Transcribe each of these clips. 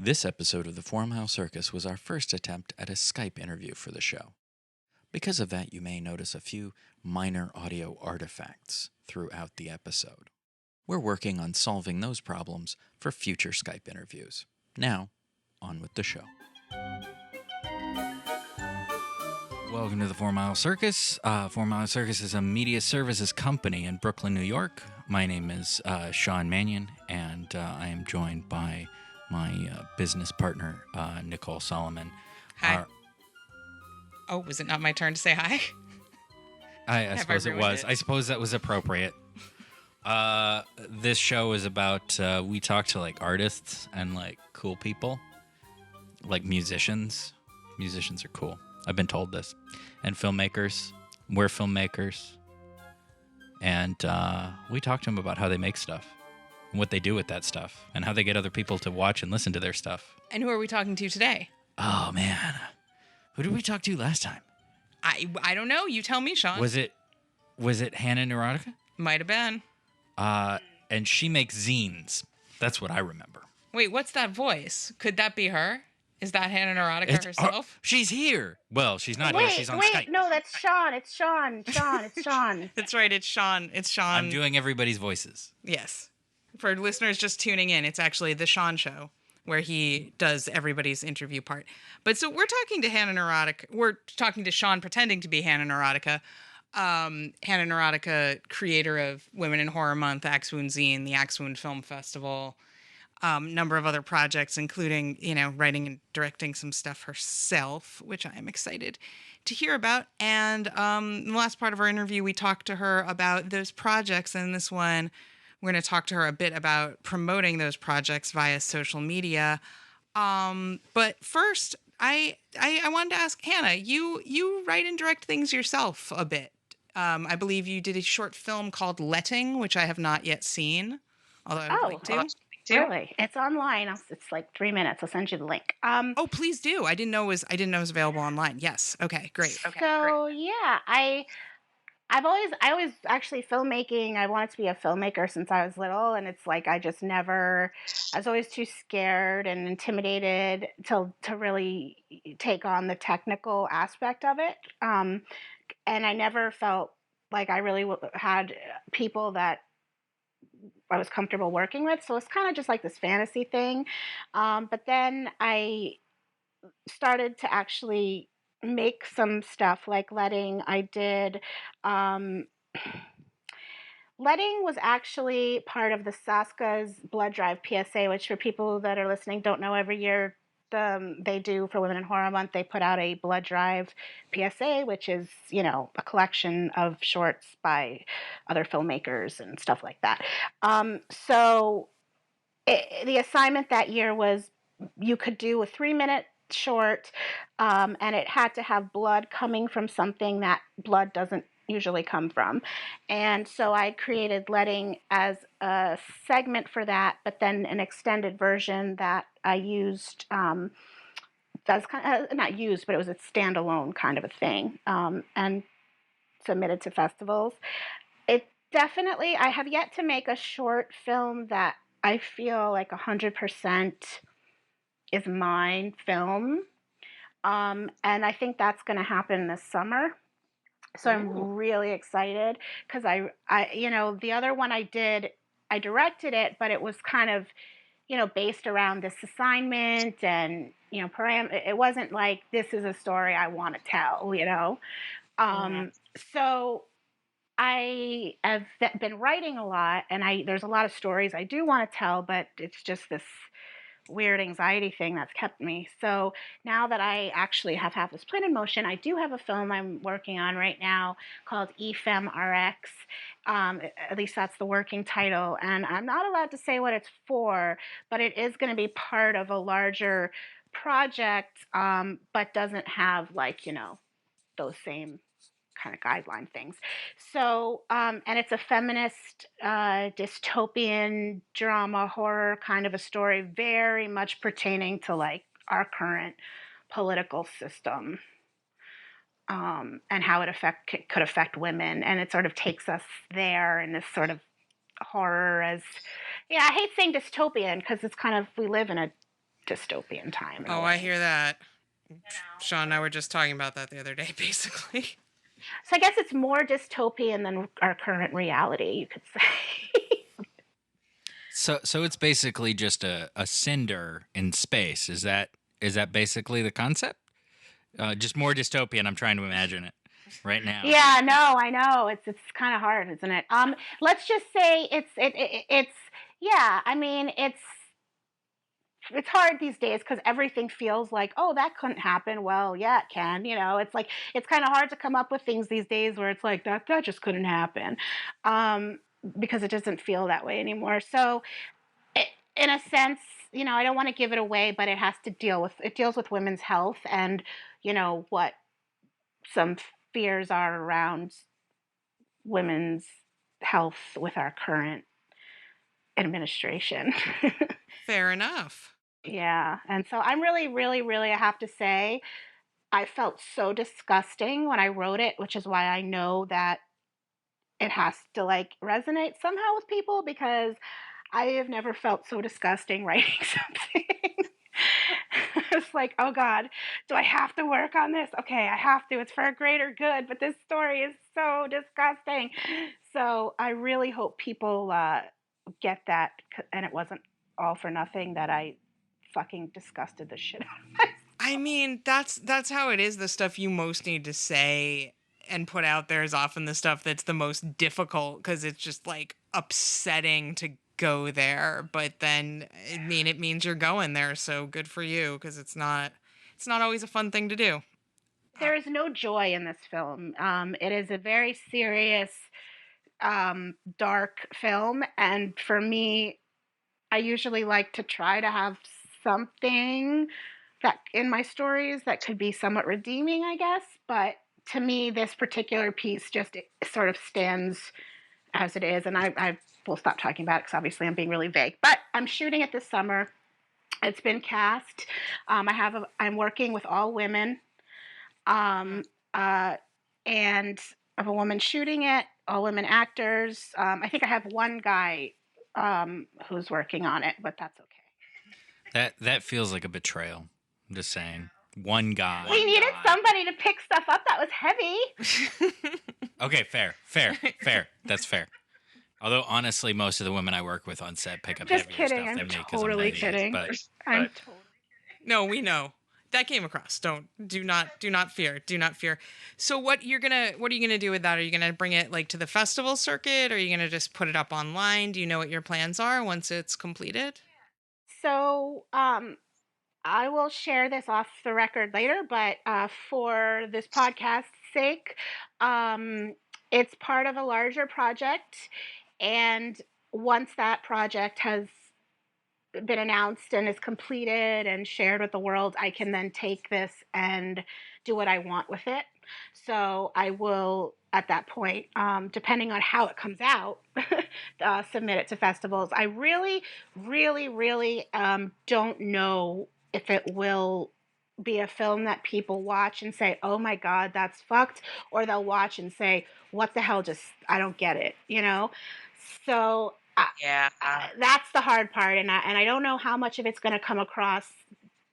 This episode of the 4MileCircus was our first attempt at a Skype interview for the show. Because of that, you may notice a few minor audio artifacts throughout the episode. We're working on solving those problems for future Skype interviews. Now, on with the show. Welcome to the 4MileCircus. 4MileCircus is a media services company in Brooklyn, New York. My name is Sean Mannion, and I am joined by my business partner, Nicole Solomon. Hi. Oh, was it not my turn to say hi? I suppose it was. I suppose that was appropriate. This show is about, we talk to like artists and like cool people, like musicians. Musicians are cool. I've been told this. And filmmakers. We're filmmakers. And we talk to them about how they make stuff. And what they do with that stuff. And how they get other people to watch and listen to their stuff. And who are we talking to today? Oh, man. Who did we talk to last time? I don't know. You tell me, Sean. Was it Hannah Neurotica? Might have been. And she makes zines. That's what I remember. Wait, what's that voice? Could that be her? Is that Hannah Neurotica herself? She's here. Well, she's not here. She's on Skype. No, that's Sean. It's Sean. It's Sean. That's right. It's Sean. I'm doing everybody's voices. Yes. For listeners just tuning in, it's actually the Sean Show, where he does everybody's interview part. But so we're talking to Hannah Neurotica. We're talking to Sean pretending to be Hannah Neurotica. Hannah Neurotica, creator of Women in Horror Month, Axwound Zine, the Axwound Film Festival, number of other projects, including, writing and directing some stuff herself, which I am excited to hear about. And in the last part of our interview, we talked to her about those projects. And this one, we're going to talk to her a bit about promoting those projects via social media. But first, I wanted to ask Hannah, you write and direct things yourself a bit. I believe you did a short film called Letting, which I have not yet seen, although I would like to. Really? It's online. It's like 3 minutes. I'll send you the link. Oh, please do. I didn't know it was available online. Yes. Okay. Great. Yeah, I always actually filmmaking. I wanted to be a filmmaker since I was little, and it's like I was always too scared and intimidated to really take on the technical aspect of it. And I never felt like I really had people that I was comfortable working with. So it's kind of just like this fantasy thing. But then I started to actually make some stuff like Letting. I did. Letting was actually part of the Saska's Blood Drive PSA, which for people that are listening don't know, every year they do for Women in Horror Month, they put out a Blood Drive PSA, which is, a collection of shorts by other filmmakers and stuff like that. So the assignment that year was you could do a 3-minute short, and it had to have blood coming from something that blood doesn't usually come from. And so I created Letting as a segment for that, but then an extended version that I used, that's kind of not used, but it was a standalone kind of a thing, and submitted to festivals. It definitely, I have yet to make a short film that I feel like 100% is mine film. And I think that's going to happen this summer. So I'm really excited because I the other one I did, I directed it, but it was kind of, based around this assignment and, it wasn't like, this is a story I want to tell, So I have been writing a lot, and there's a lot of stories I do want to tell, but it's just this weird anxiety thing that's kept me. So now that I actually have this plan in motion, I do have a film I'm working on right now called EFEMRX. At least that's the working title. And I'm not allowed to say what it's for, but it is going to be part of a larger project, but doesn't have those same kind of guideline things. So, and it's a feminist dystopian drama horror kind of a story, very much pertaining to our current political system, and how it could affect women. And it sort of takes us there in this sort of horror as, I hate saying dystopian because it's kind of, we live in a dystopian time. Oh, I hear that. Sean and I were just talking about that the other day, basically. So I guess it's more dystopian than our current reality, you could say. So it's basically just a cinder in space. Is that basically the concept? Just more dystopian. I'm trying to imagine it right now. Yeah, no, I know. It's kind of hard, isn't it? Let's just say it's yeah. I mean, it's hard these days because everything feels like, oh, that couldn't happen. Well, yeah, it can. It's like it's kind of hard to come up with things these days where it's like that just couldn't happen, because it doesn't feel that way anymore. So, in a sense, I don't want to give it away, but it deals with women's health and what some fears are around women's health with our current administration. Fair enough. Yeah. And so I'm really, really, really, I have to say, I felt so disgusting when I wrote it, which is why I know that it has to resonate somehow with people, because I have never felt so disgusting writing something. It's like, oh God, do I have to work on this? Okay, I have to. It's for a greater good, but this story is so disgusting. So I really hope people get that, and it wasn't all for nothing that I fucking disgusted the shit out of myself. I mean, that's how it is. The stuff you most need to say and put out there is often the stuff that's the most difficult, because it's just upsetting to go there. But then, I mean, it means you're going there, so good for you, because it's not always a fun thing to do. There is no joy in this film. It is a very serious, dark film, and for me, I usually like to try to have something that in my stories that could be somewhat redeeming, I guess. But to me, this particular piece just sort of stands as it is, and I will stop talking about it because obviously I'm being really vague. But I'm shooting it this summer. It's been cast. I'm working with all women, and I have a woman shooting it. All women actors. I think I have one guy who's working on it, but that's okay. That feels like a betrayal. I'm just saying. One guy. We needed somebody to pick stuff up that was heavy. Okay, fair. That's fair. Although honestly, most of the women I work with on set pick up Just heavier kidding. stuff than I'm me because totally I'm heavy. kidding. But I'm totally kidding. No, we know. That came across. Do not fear. Do not fear. So what are you gonna do with that? Are you gonna bring it to the festival circuit? Or are you gonna just put it up online? Do you know what your plans are once it's completed? So, I will share this off the record later, but for this podcast's sake, it's part of a larger project. And once that project has been announced and is completed and shared with the world, I can then take this and do what I want with it. So I will, at that point, depending on how it comes out, submit it to festivals. I really, really, really don't know if it will be a film that people watch and say, oh my God, that's fucked, or they'll watch and say, what the hell, I don't get it, So Yeah. that's the hard part, and I don't know how much of it's going to come across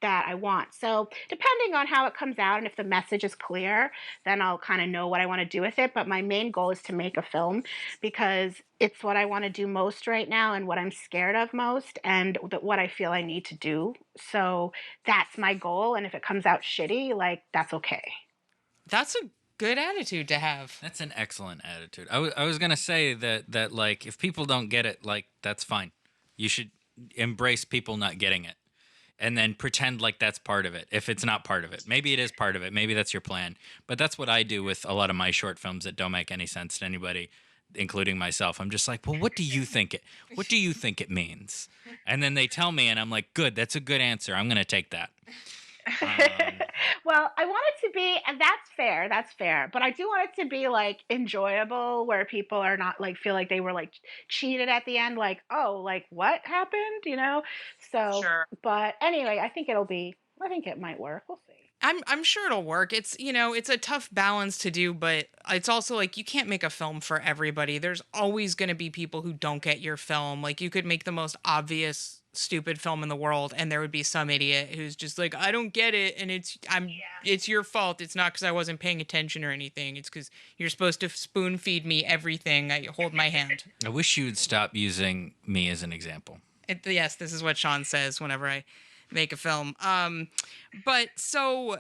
that I want. So depending on how it comes out and if the message is clear, then I'll kind of know what I want to do with it. But my main goal is to make a film because it's what I want to do most right now and what I'm scared of most and what I feel I need to do. So that's my goal. And if it comes out shitty, that's okay. That's a good attitude to have. That's an excellent attitude. I was gonna say that if people don't get it, that's fine. You should embrace people not getting it. And then pretend like that's part of it. If it's not part of it, maybe it is part of it. Maybe that's your plan. But that's what I do with a lot of my short films that don't make any sense to anybody, including myself. I'm just like, well, what do you think it means? And then they tell me, and I'm like, good, that's a good answer. I'm going to take that. Well, I want it to be, and that's fair. But I do want it to be enjoyable, where people are not feel like they were cheated at the end, what happened, So, sure. But anyway, I think it might work. We'll see. I'm sure it'll work. It's it's a tough balance to do, but it's also you can't make a film for everybody. There's always going to be people who don't get your film. You could make the most obvious stupid film in the world, and there would be some idiot who's just like, I don't get it, and it's your fault. It's not because I wasn't paying attention or anything. It's because you're supposed to spoon feed me everything. I hold my hand. I wish you would stop using me as an example. Yes, this is what Sean says whenever I make a film. But so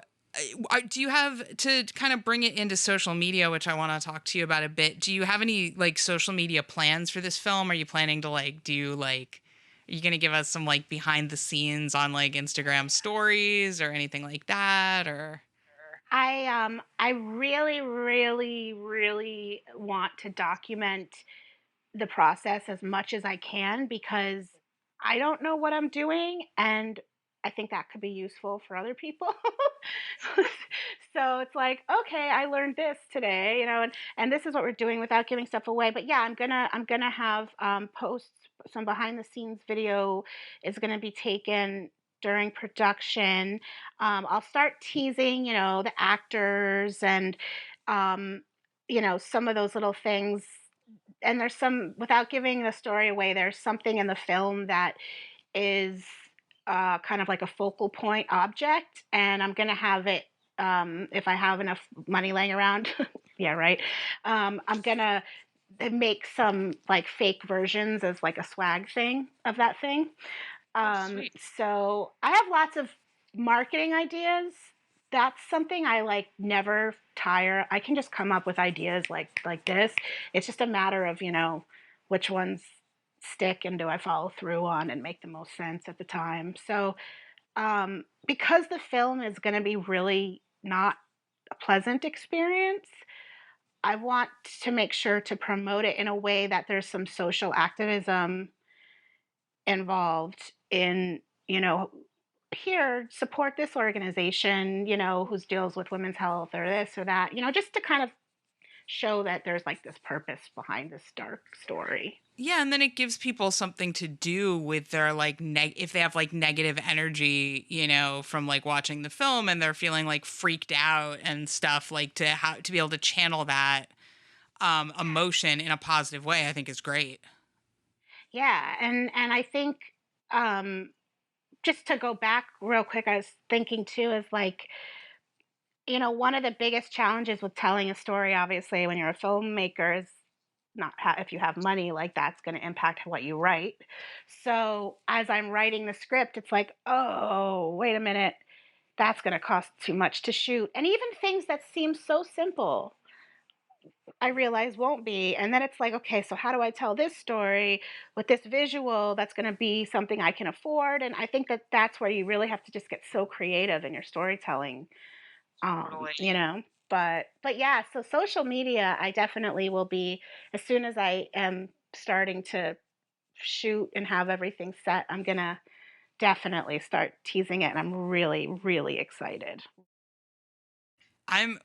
do you have, to kind of bring it into social media, which I want to talk to you about a bit, do you have any like social media plans for this film? Are you planning to like do like, are you going to give us some like behind the scenes on like Instagram stories or anything like that? Or I really, really, really want to document the process as much as I can because I don't know what I'm doing, and I think that could be useful for other people. So it's like, okay, I learned this today, and this is what we're doing without giving stuff away. But yeah, I'm gonna have posts, some behind the scenes video is gonna be taken during production. I'll start teasing, the actors and some of those little things, and there's some, without giving the story away, there's something in the film that is kind of like a focal point object, and I'm gonna have it, if I have enough money laying around. Yeah, right. I'm gonna make some like fake versions as like a swag thing of that thing. sweet. So I have lots of marketing ideas. That's something I like never tire. I can just come up with ideas like this. It's just a matter of, which ones stick and do I follow through on and make the most sense at the time. So because the film is going to be really not a pleasant experience, I want to make sure to promote it in a way that there's some social activism involved in, here, support this organization, who deals with women's health or this or that, just to kind of show that there's like this purpose behind this dark story. Yeah, and then it gives people something to do with their like if they have like negative energy, from like watching the film and they're feeling like freaked out and stuff, like to be able to channel that emotion in a positive way, I think is great. Yeah, and I think just to go back real quick, I was thinking too is like, one of the biggest challenges with telling a story, obviously, when you're a filmmaker is not if you have money, like that's going to impact what you write. So as I'm writing the script, it's like, oh, wait a minute, that's going to cost too much to shoot. And even things that seem so simple, I realize won't be. And then it's like, okay, so how do I tell this story with this visual that's going to be something I can afford? And I think that that's where you really have to just get so creative in your storytelling. Totally. But yeah, so social media, I definitely will be, as soon as I am starting to shoot and have everything set, I'm gonna definitely start teasing it, and I'm really, really excited.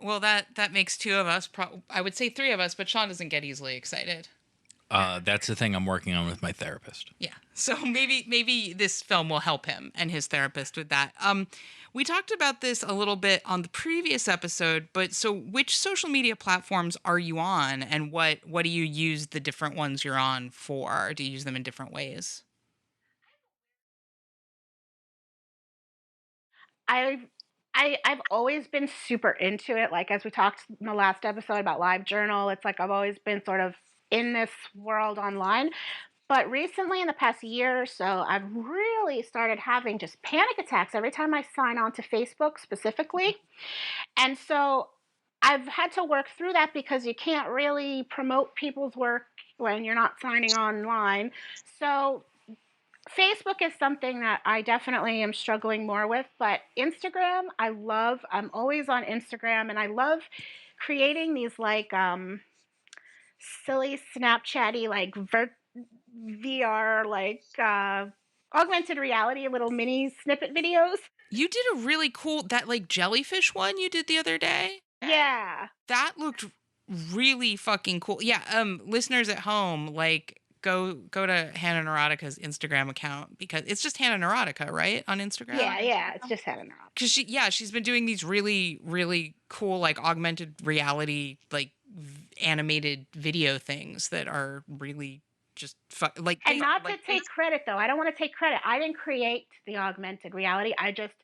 Well, that makes two of us. I would say three of us, but Sean doesn't get easily excited. That's the thing I'm working on with my therapist. Yeah. So maybe this film will help him and his therapist with that. We talked about this a little bit on the previous episode, but so which social media platforms are you on, and what do you use the different ones you're on for? Do you use them in different ways? I've I've always been super into it. Like as we talked in the last episode about Live Journal, it's like I've always been sort of in this world online. But recently, in the past year or so, I've really started having just panic attacks every time I sign on to Facebook specifically. And so I've had to work through that because you can't really promote people's work when you're not signing online. So Facebook is something that I definitely am struggling more with, but Instagram, I'm always on Instagram, and I love creating these like silly Snapchatty like VR like augmented reality little mini snippet videos. You did a really cool, that like jellyfish one you did the other day. Yeah. That looked really fucking cool. Yeah, listeners at home, like go to Hannah Neurotica's Instagram account, because it's just Hannah Neurotica, right? On Instagram? Yeah, it's just Hannah Neurotica. Cuz she's been doing these really really cool like augmented reality like animated video things that are really just like And not to take credit, though. I don't want to take credit. I didn't create the augmented reality. I just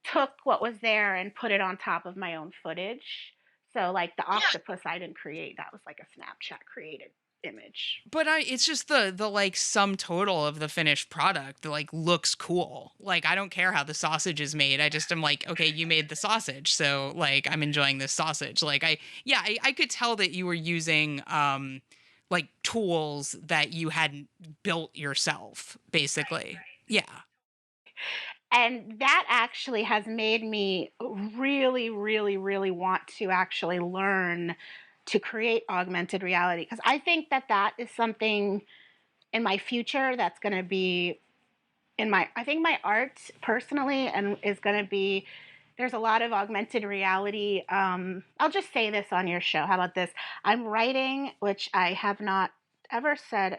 took what was there and put it on top of my own footage. So, like the octopus, I didn't create. That was like a Snapchat created image. But it's just the like sum total of the finished product that like looks cool. Like I don't care how the sausage is made. I just am like, okay, you made the sausage, so like I'm enjoying this sausage. Like I could tell that you were using like tools that you hadn't built yourself, basically. Right. Yeah. And that actually has made me really, really, really want to actually learn to create augmented reality, because I think that that is something in my future that's going to be in my, I think my art personally, and is going to be, there's a lot of augmented reality. I'll just say this on your show. How about this? I'm writing, which I have not ever said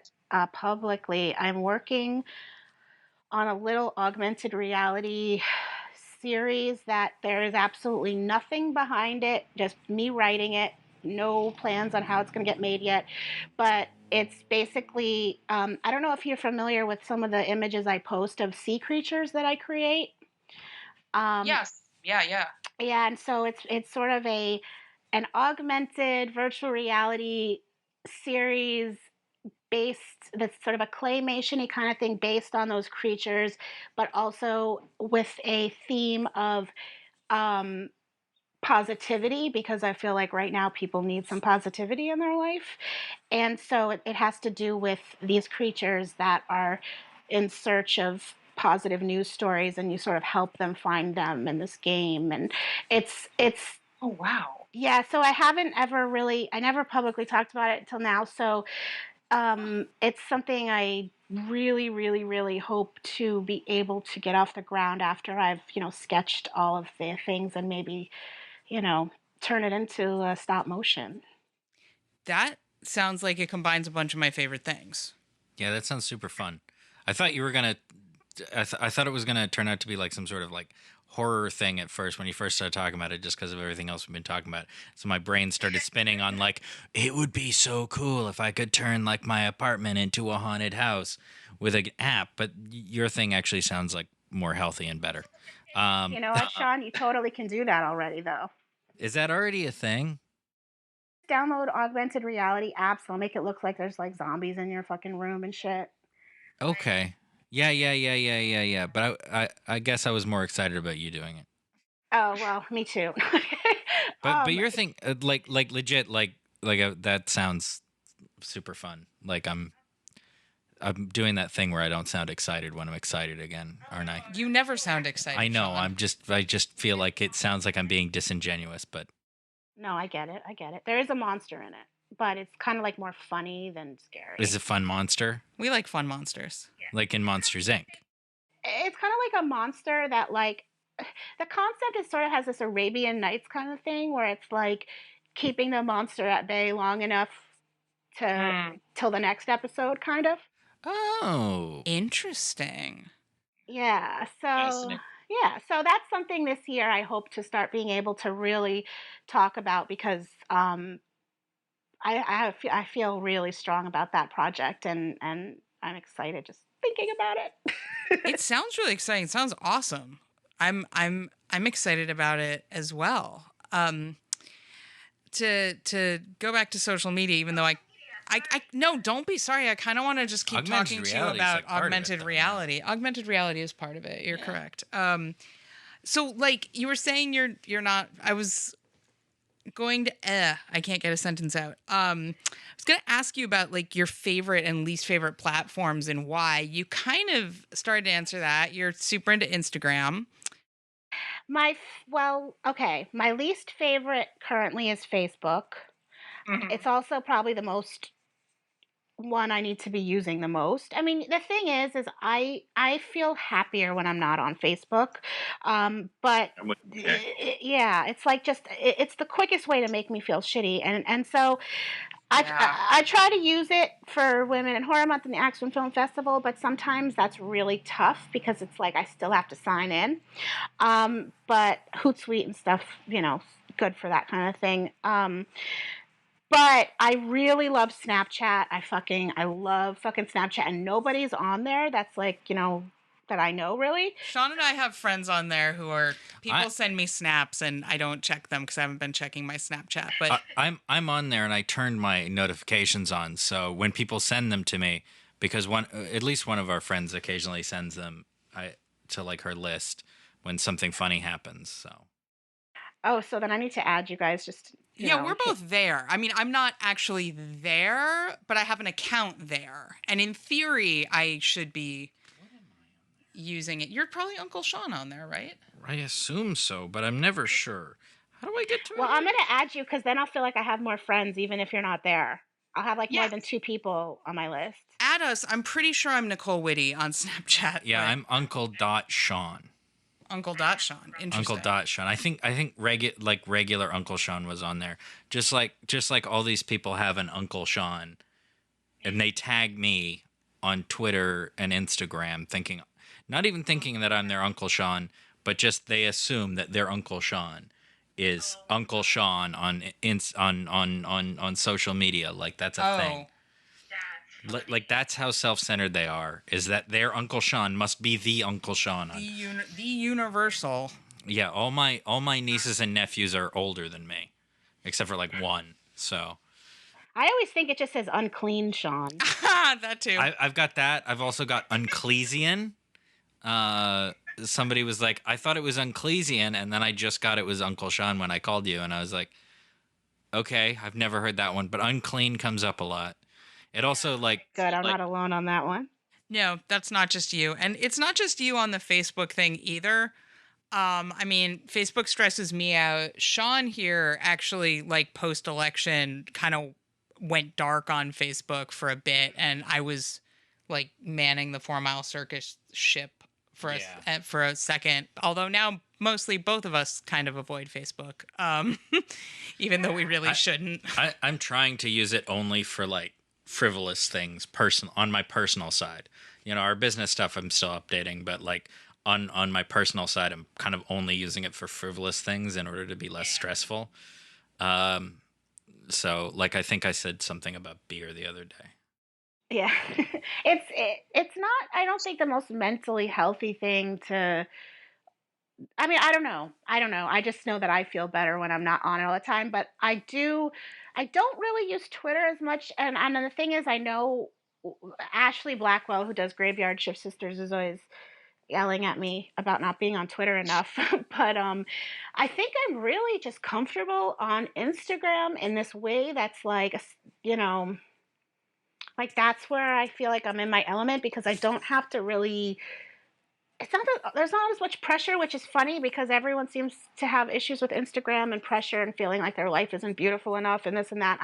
publicly. I'm working on a little augmented reality series that there is absolutely nothing behind it, just me writing it, no plans on how it's going to get made yet. But it's basically, I don't know if you're familiar with some of the images I post of sea creatures that I create. Yes. Yeah. Yeah, and so it's sort of an augmented virtual reality series based, that's sort of a claymation-y kind of thing based on those creatures, but also with a theme of um, positivity, because I feel like right now people need some positivity in their life. And so it has to do with these creatures that are in search of positive news stories, and you sort of help them find them in this game. And it's Oh wow. yeah, so I never publicly talked about it until now. So it's something I really, really, really hope to be able to get off the ground after I've, sketched all of the things, and maybe, turn it into a stop motion. That sounds like it combines a bunch of my favorite things. Yeah, that sounds super fun. I thought you were gonna. I thought it was gonna turn out to be like some sort of like horror thing at first when you first started talking about it, just because of everything else we've been talking about. So my brain started spinning on like, it would be so cool if I could turn like my apartment into a haunted house with an app. But your thing actually sounds like more healthy and better. You know what, Sean? You totally can do that already, though. Is that already a thing? Download augmented reality apps. They'll make it look like there's like zombies in your fucking room and shit. Okay. Yeah. But I guess I was more excited about you doing it. Oh, well, me too. But your thing, like legit, that sounds super fun. Like I'm doing that thing where I don't sound excited when I'm excited again, aren't I? You never sound excited. I know. Sean. I just feel like it sounds like I'm being disingenuous, but No, I get it. There is a monster in it, but it's kind of like more funny than scary. is it a fun monster? We like fun monsters. Like in Monsters Inc. It's kind of like a monster that, like, the concept is sort of has this Arabian Nights kind of thing, where it's like keeping the monster at bay long enough to till the next episode, kind of. Oh. Interesting. Yeah. So so that's something this year I hope to start being able to really talk about, because I feel really strong about that project, and I'm excited just thinking about it. It sounds really exciting. It sounds awesome. I'm excited about it as well. To go back to social media, even though I no, don't be sorry. I kind of want to just keep Augmented talking to you reality is, about like, part of it, augmented though, reality. Augmented reality is part of it. You're correct. So like you were saying, you're not. I was going to. I can't get a sentence out. I was going to ask you about like your favorite and least favorite platforms and why. You kind of started to answer that. You're super into Instagram. Okay. My least favorite currently is Facebook. It's also probably the most one I need to be using the most. I mean, the thing is I feel happier when I'm not on Facebook. But yeah, it's like it's the quickest way to make me feel shitty, and so I try to use it for Women in Horror Month and the Axeman Film Festival, but sometimes that's really tough because it's like I still have to sign in. But Hootsuite and stuff, good for that kind of thing. But I really love Snapchat. I love fucking Snapchat, and nobody's on there that's like, that I know really. Sean and I have friends on there who are people send me snaps and I don't check them because I haven't been checking my Snapchat. But I'm on there and I turned my notifications on, so when people send them to me, because at least one of our friends occasionally sends them to like her list when something funny happens. So. Oh, so then I need to add you guys just. Yeah, we're both there. I mean, I'm not actually there, but I have an account there. And in theory, I should be using it. You're probably Uncle Sean on there, right? I assume so, but I'm never sure. How do I get to it? Well, I'm going to add you because then I'll feel like I have more friends even if you're not there. I'll have more than 2 people on my list. Add us. I'm pretty sure I'm Nicole Whitty on Snapchat. Yeah, I'm Uncle.Sean. Uncle.Sean. Interesting. Uncle.Sean. I think regular Uncle Sean was on there. Just like all these people have an Uncle Sean, and they tag me on Twitter and Instagram, not even thinking that I'm their Uncle Sean, but just they assume that their Uncle Sean is Uncle Sean on social media. Like that's a thing. Like that's how self-centered they are. Is that their Uncle Sean must be the Uncle Sean? The universal. Yeah, all my nieces and nephews are older than me, except for like one. So I always think it just says unclean Sean. That too. I've got that. I've also got Unclesian. Somebody was like, I thought it was Unclesian, and then I just got it was Uncle Sean when I called you, and I was like, okay, I've never heard that one, but unclean comes up a lot. It also Good, I'm not alone on that one. No, that's not just you. And it's not just you on the Facebook thing either. I mean, Facebook stresses me out. Sean here actually, post-election, kind of went dark on Facebook for a bit, and I was, manning the 4MileCircus ship for a second. Although now, mostly both of us kind of avoid Facebook, even though we really shouldn't. I'm trying to use it only for, frivolous things on my personal side. Our business stuff I'm still updating, but on my personal side I'm kind of only using it for frivolous things in order to be less stressful. So I think I said something about beer the other day. Yeah. It's not, I don't think, the most mentally healthy thing to. I mean, I don't know. I just know that I feel better when I'm not on it all the time, but I don't really use Twitter as much. And the thing is, I know Ashley Blackwell, who does Graveyard Shift Sisters, is always yelling at me about not being on Twitter enough. But I think I'm really just comfortable on Instagram in this way that's that's where I feel like I'm in my element because I don't have to really. It's not that there's not as much pressure, which is funny because everyone seems to have issues with Instagram and pressure and feeling like their life isn't beautiful enough and this and that.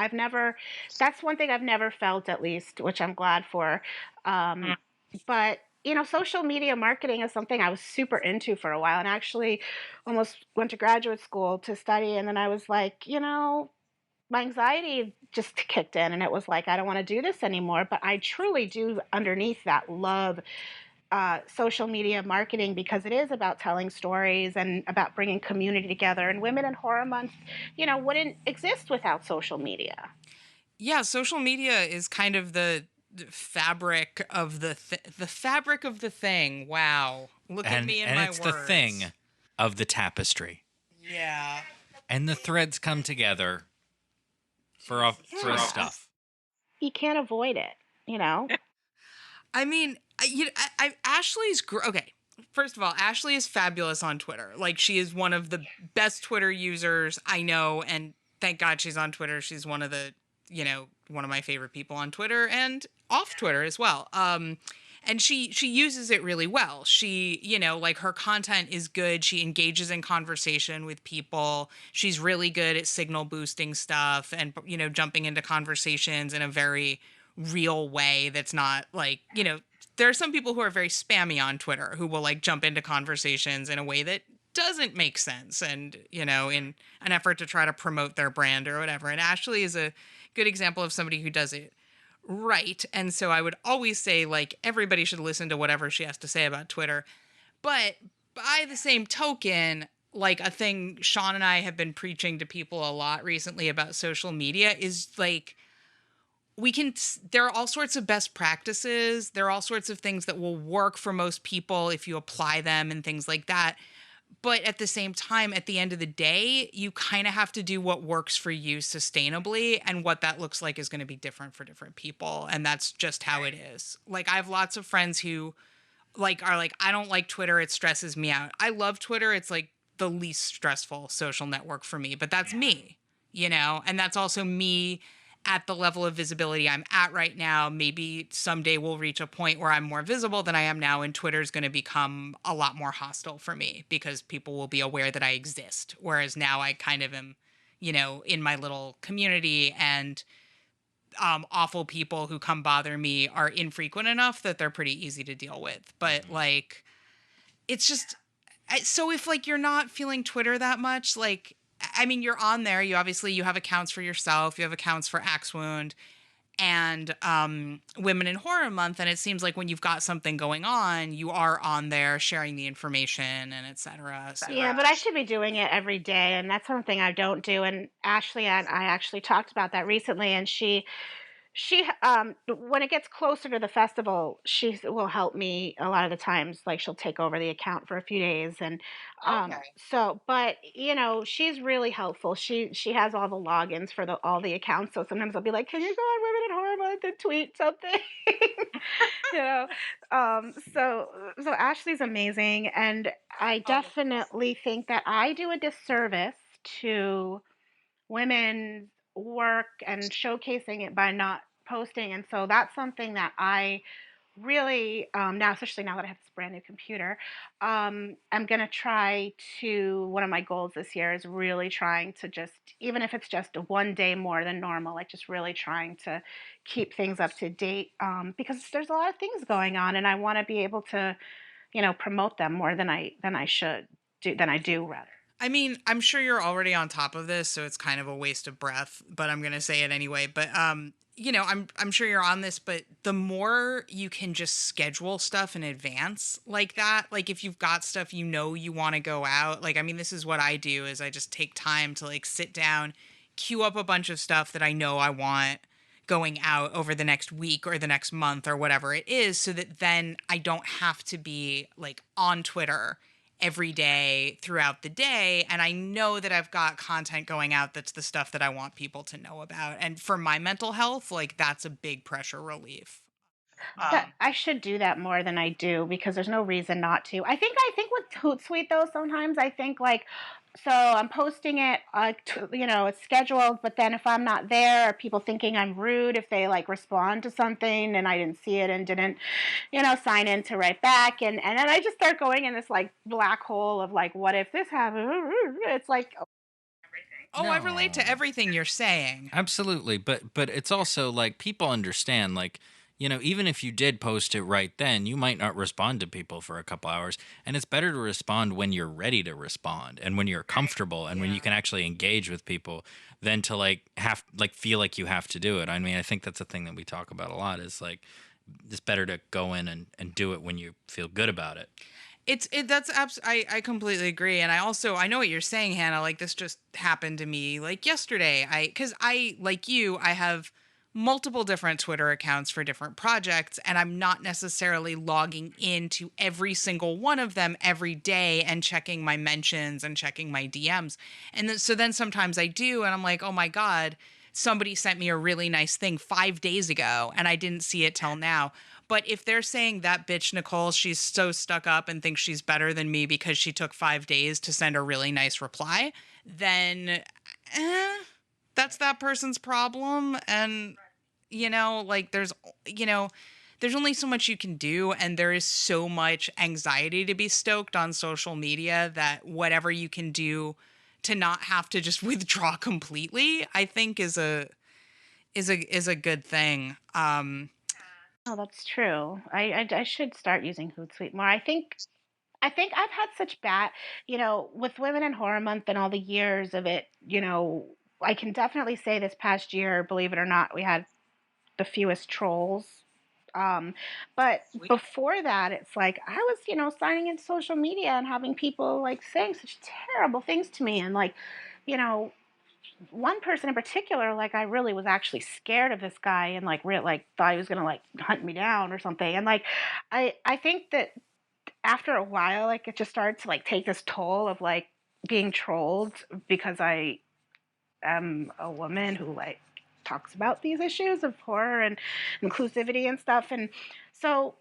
That's one thing I've never felt, at least, which I'm glad for. But, social media marketing is something I was super into for a while and actually almost went to graduate school to study. And then I was like, my anxiety just kicked in and it was like, I don't want to do this anymore. But I truly do underneath that love social media marketing because it is about telling stories and about bringing community together. And Women in Horror Month, wouldn't exist without social media. Yeah, social media is kind of the fabric of the fabric of the thing. Wow, look at me in my words. And it's the thing of the tapestry. Yeah. And the threads come together for stuff. You can't avoid it, I mean, Ashley's okay. First of all, Ashley is fabulous on Twitter. She is one of the best Twitter users I know, and thank God she's on Twitter. She's one of the, one of my favorite people on Twitter and off Twitter as well. And she uses it really well. She, her content is good. She engages in conversation with people. She's really good at signal boosting stuff and, jumping into conversations in a very real way that's not there are some people who are very spammy on Twitter who will jump into conversations in a way that doesn't make sense and, in an effort to try to promote their brand or whatever. And Ashley is a good example of somebody who does it right. And so I would always say everybody should listen to whatever she has to say about Twitter. But by the same token, like a thing Sean and I have been preaching to people a lot recently about social media is like there are all sorts of best practices. There are all sorts of things that will work for most people if you apply them and things like that. But at the same time, at the end of the day, you kind of have to do what works for you sustainably. And what that looks like is going to be different for different people. And that's just how it is. Like, I have lots of friends who like are like, I don't like Twitter. It stresses me out. I love Twitter. It's like the least stressful social network for me, but that's me, and that's also me at the level of visibility I'm at right now. Maybe someday we'll reach a point where I'm more visible than I am now, and Twitter's going to become a lot more hostile for me because people will be aware that I exist. Whereas now I kind of am, in my little community, and awful people who come bother me are infrequent enough that they're pretty easy to deal with. But like, it's just so if like you're not feeling Twitter that much, like, I mean, you're on there. You have accounts for yourself. You have accounts for Axe Wound and Women in Horror Month, and it seems like when you've got something going on, you are on there sharing the information and etc. So Yeah, but I should be doing it every day, and that's something I don't do. And Ashley and I actually talked about that recently, and she when it gets closer to the festival, she will help me a lot of the times. Like, she'll take over the account for a few days, and so, but she's really helpful. She has all the logins for all the accounts, so sometimes I'll be like, can you go on Women in Horror Month and tweet something? you know so Ashley's amazing, and I definitely think that I do a disservice to women's work and showcasing it by not posting. And so that's something that I really, now, especially now that I have this brand new computer, I'm going to try to, one of my goals this year is really trying to just, even if it's just one day more than normal, like just really trying to keep things up to date, because there's a lot of things going on, and I want to be able to, promote them more than I do rather. I mean, I'm sure you're already on top of this, so it's kind of a waste of breath, but I'm going to say it anyway. But I'm sure you're on this, but the more you can just schedule stuff in advance like that, like if you've got stuff you want to go out, like I mean, this is what I do is I just take time to like sit down, queue up a bunch of stuff that I know I want going out over the next week or the next month or whatever it is, so that then I don't have to be like on Twitter every day throughout the day, and I know that I've got content going out that's the stuff that I want people to know about. And for my mental health, like that's a big pressure relief. That I should do that more than I do, because there's no reason not to. I think with Hootsuite though, sometimes I think like, so I'm posting it, it's scheduled, but then if I'm not there, are people thinking I'm rude if they like respond to something and I didn't see it and didn't, sign in to write back, and then I just start going in this like black hole of like, what if this happened? It's like, Oh, I relate to No. everything you're saying. Absolutely, but it's also like people understand, like, even if you did post it right then, you might not respond to people for a couple hours, and it's better to respond when you're ready to respond and when you're comfortable and when you can actually engage with people than to like have like feel like you have to do it. I mean, I think that's a thing that we talk about a lot is like it's better to go in and do it when you feel good about it. I completely agree. And I know what you're saying, Hannah. Like this just happened to me like yesterday. Cause I, like you, I have multiple different Twitter accounts for different projects, and I'm not necessarily logging into every single one of them every day and checking my mentions and checking my DMs. And then sometimes I do, and I'm like, oh my God, somebody sent me a really nice thing 5 days ago and I didn't see it till now. But if they're saying that bitch Nicole, she's so stuck up and thinks she's better than me because she took 5 days to send a really nice reply, then that's that person's problem. And like there's only so much you can do, and there is so much anxiety to be stoked on social media that whatever you can do to not have to just withdraw completely, I think is a good thing. oh, that's true. I should start using Hootsuite more. I think I've had such bad, with Women in Horror Month and all the years of it, I can definitely say this past year, believe it or not, we had the fewest trolls But before that, it's like I was, signing into social media and having people like saying such terrible things to me. And like, you know, one person in particular, like I really was actually scared of this guy and like like thought he was gonna like hunt me down or something. And like I think that after a while, like it just started to like take this toll of like being trolled because I am a woman who like talks about these issues of horror and inclusivity and stuff. And so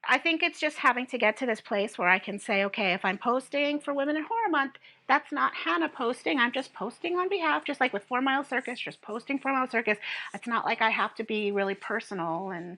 I think it's just having to get to this place where I can say, okay, if I'm posting for Women in Horror Month, that's not Hannah posting. I'm just posting on behalf, just like with 4MileCircus, just posting 4MileCircus. It's not like I have to be really personal and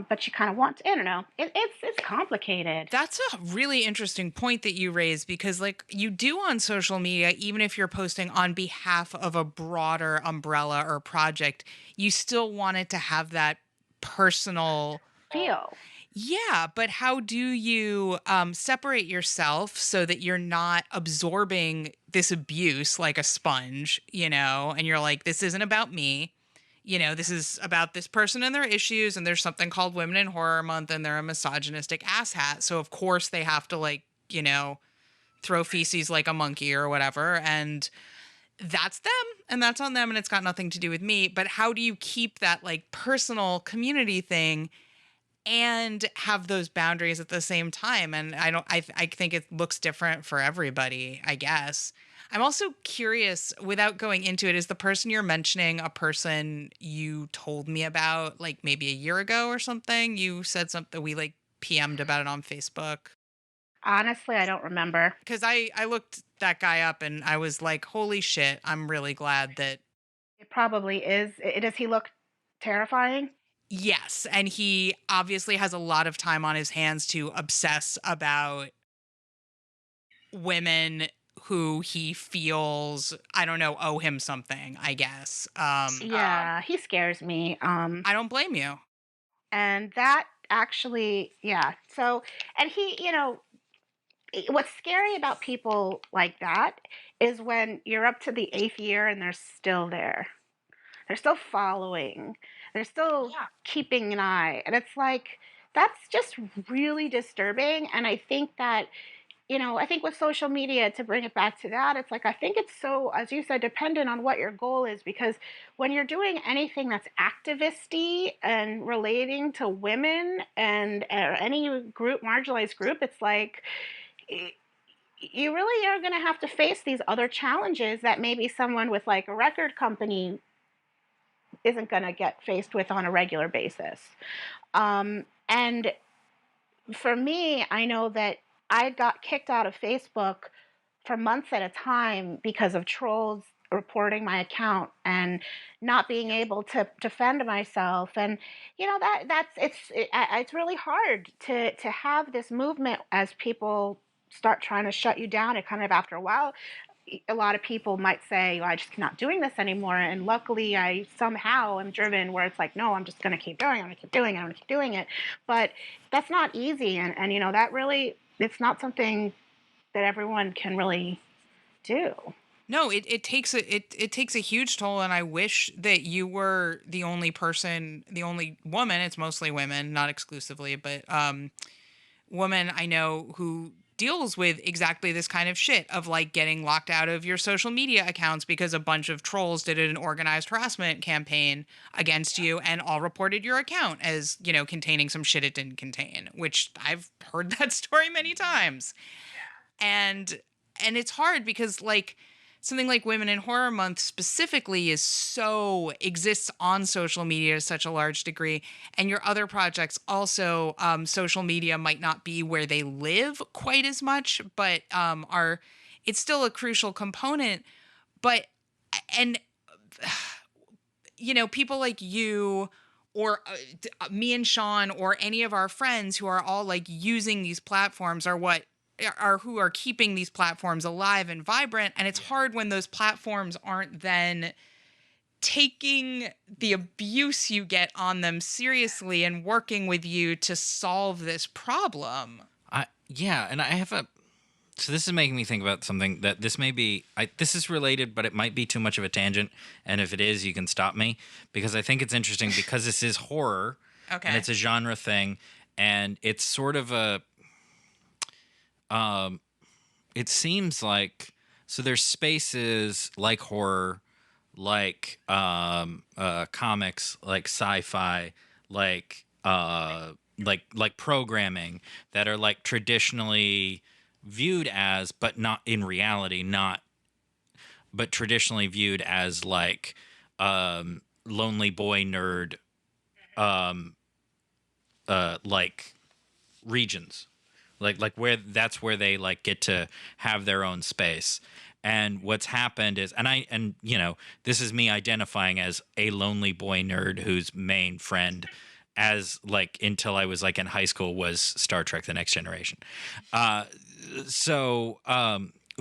but you kind of want to, I don't know. It's complicated. That's a really interesting point that you raise because, like, you do on social media, even if you're posting on behalf of a broader umbrella or project, you still want it to have that personal feel. Yeah, but how do you separate yourself so that you're not absorbing this abuse like a sponge, and you're like, this isn't about me. This is about this person and their issues, and there's something called Women in Horror Month, and they're a misogynistic asshat. So, of course, they have to, like, throw feces like a monkey or whatever. And that's them, and that's on them, and it's got nothing to do with me. But how do you keep that, like, personal community thing and have those boundaries at the same time? And I think it looks different for everybody, I guess. I'm also curious, without going into it, is the person you're mentioning a person you told me about like maybe a year ago or something? You said something, we like PM'd about it on Facebook. Honestly, I don't remember. Because I looked that guy up and I was like, holy shit, I'm really glad that. It probably is. Does he look terrifying? Yes. And he obviously has a lot of time on his hands to obsess about women who he feels, I don't know, owe him something, I guess. Yeah, he scares me. I don't blame you. And that actually, yeah. So, and he, what's scary about people like that is when you're up to the 8th year and they're still there. They're still following. They're still keeping an eye. And it's like, that's just really disturbing. And I think that, I think with social media, to bring it back to that, it's like, I think it's so, as you said, dependent on what your goal is. Because when you're doing anything that's activist-y and relating to women and any group, marginalized group, it's like, you really are going to have to face these other challenges that maybe someone with like a record company isn't going to get faced with on a regular basis. And for me, I know that I got kicked out of Facebook for months at a time because of trolls reporting my account and not being able to defend myself. And it's really hard to have this movement as people start trying to shut you down. And kind of after a while, a lot of people might say, well, I just not doing this anymore. And luckily I somehow am driven where it's like, no, I'm just going to keep doing it. I'm going to keep doing it. I'm going to keep doing it. But that's not easy. And that really, it's not something that everyone can really do. No, it takes a huge toll. And I wish that you were the only person, the only woman, it's mostly women, not exclusively, but woman I know who deals with exactly this kind of shit of like getting locked out of your social media accounts because a bunch of trolls did an organized harassment campaign against you and all reported your account as, containing some shit it didn't contain, which I've heard that story many times. And it's hard because like something like Women in Horror Month specifically exists on social media to such a large degree. And your other projects also, social media might not be where they live quite as much, but it's still a crucial component. But, and, people like you or me and Sean or any of our friends who are all like using these platforms who are keeping these platforms alive and vibrant. And it's hard when those platforms aren't then taking the abuse you get on them seriously and working with you to solve this problem. And I have so this is making me think about something that this may be, this is related, but it might be too much of a tangent. And if it is, you can stop me, because I think it's interesting because this is horror. Okay. And it's a genre thing, and it's sort of a it seems like, so there's spaces like horror, like comics, like sci-fi, like programming that are like traditionally viewed as, but not in reality, not but traditionally viewed as like lonely boy nerd like regions, like where that's where they like get to have their own space. And what's happened is, and you know, this is me identifying as a lonely boy nerd whose main friend, as like until I was like in high school, was Star Trek: The Next Generation.